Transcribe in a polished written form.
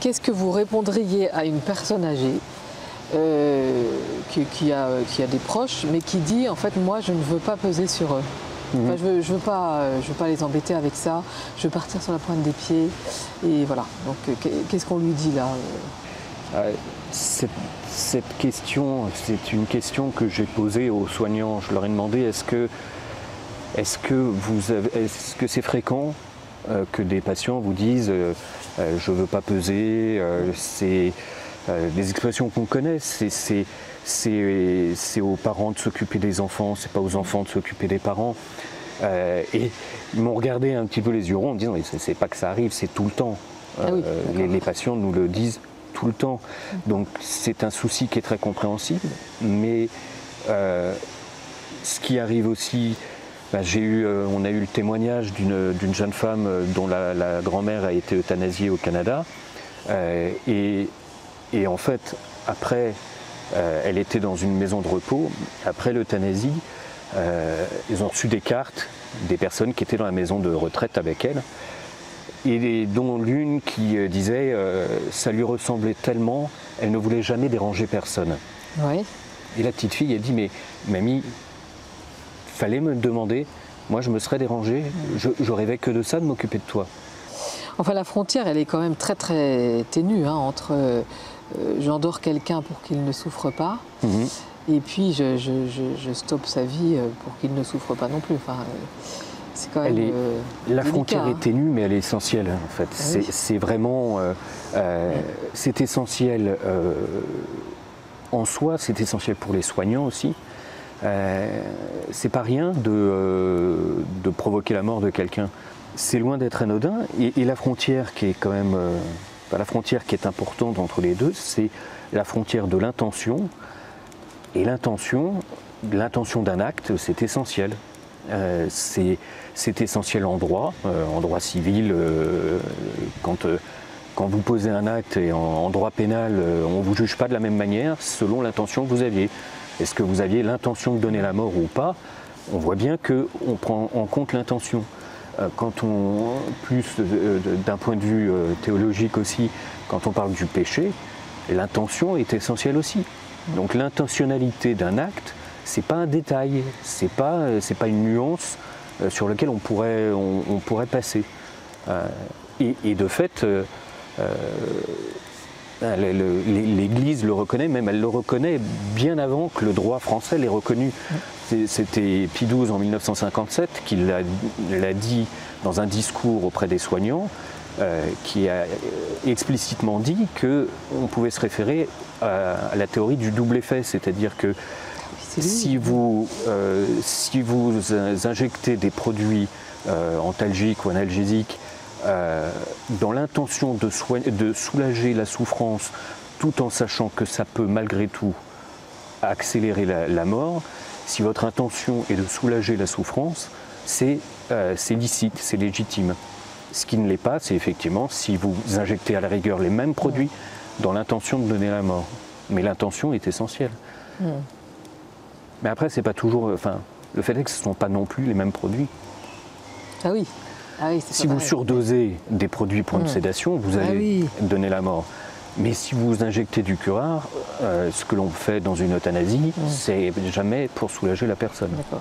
Qu'est-ce que vous répondriez à une personne âgée qui a des proches, mais qui dit en fait moi je ne veux pas peser sur eux. Enfin, je veux pas les embêter avec ça. Je veux partir sur la pointe des pieds et voilà. Donc qu'est-ce qu'on lui dit là? Cette question, c'est une question que j'ai posée aux soignants. Je leur ai demandé est-ce que c'est fréquent que des patients vous disent je veux pas peser, c'est des expressions qu'on connaît, c'est aux parents de s'occuper des enfants, c'est pas aux enfants de s'occuper des parents. Et ils m'ont regardé un petit peu les yeux ronds en me disant c'est pas que ça arrive, c'est tout le temps. Oui, les patients nous le disent tout le temps. Donc c'est un souci qui est très compréhensible, mais ce qui arrive aussi, on a eu le témoignage d'une jeune femme dont la grand-mère a été euthanasiée au Canada. Et en fait, après, elle était dans une maison de repos. Après l'euthanasie, ils ont reçu des cartes des personnes qui étaient dans la maison de retraite avec elle. Et dont l'une qui disait ça lui ressemblait tellement, elle ne voulait jamais déranger personne. Oui. Et la petite fille, elle dit mais mamie, fallait me le demander, moi je me serais dérangée, je rêvais que de ça, de m'occuper de toi. Enfin la frontière elle est quand même très très ténue hein, entre j'endors quelqu'un pour qu'il ne souffre pas et puis je stoppe sa vie pour qu'il ne souffre pas non plus. Enfin, c'est quand même la délicat, frontière est ténue mais elle est essentielle en fait. Oui. C'est vraiment c'est essentiel en soi, c'est essentiel pour les soignants aussi. C'est pas rien de provoquer la mort de quelqu'un. C'est loin d'être anodin et la frontière qui est quand même la frontière qui est importante entre les deux, c'est la frontière de l'intention. Et l'intention d'un acte, c'est essentiel. C'est essentiel en droit civil. Quand vous posez un acte et en droit pénal, on ne vous juge pas de la même manière selon l'intention que vous aviez. Est-ce que vous aviez l'intention de donner la mort ou pas? On voit bien qu'on prend en compte l'intention. Plus d'un point de vue théologique aussi, quand on parle du péché, l'intention est essentielle aussi. Donc l'intentionnalité d'un acte, c'est pas un détail, c'est pas une nuance sur laquelle on pourrait passer. Et de fait, l'Église le reconnaît, même elle le reconnaît bien avant que le droit français l'ait reconnu. C'était Pie XII en 1957 qui l'a dit dans un discours auprès des soignants, qui a explicitement dit qu'on pouvait se référer à la théorie du double effet, c'est-à-dire que si vous injectez des produits antalgiques ou analgésiques dans l'intention de soulager la souffrance, tout en sachant que ça peut malgré tout accélérer la mort, si votre intention est de soulager la souffrance, c'est licite, c'est légitime. Ce qui ne l'est pas, c'est effectivement si vous injectez à la rigueur les mêmes produits dans l'intention de donner la mort. Mais l'intention est essentielle. Mais après, c'est pas toujours. Enfin, le fait est que ce ne sont pas non plus les mêmes produits. Ah oui. Si vous surdosez des produits pour une sédation, vous allez donner la mort. Mais si vous injectez du curare, ce que l'on fait dans une euthanasie, c'est jamais pour soulager la personne. D'accord.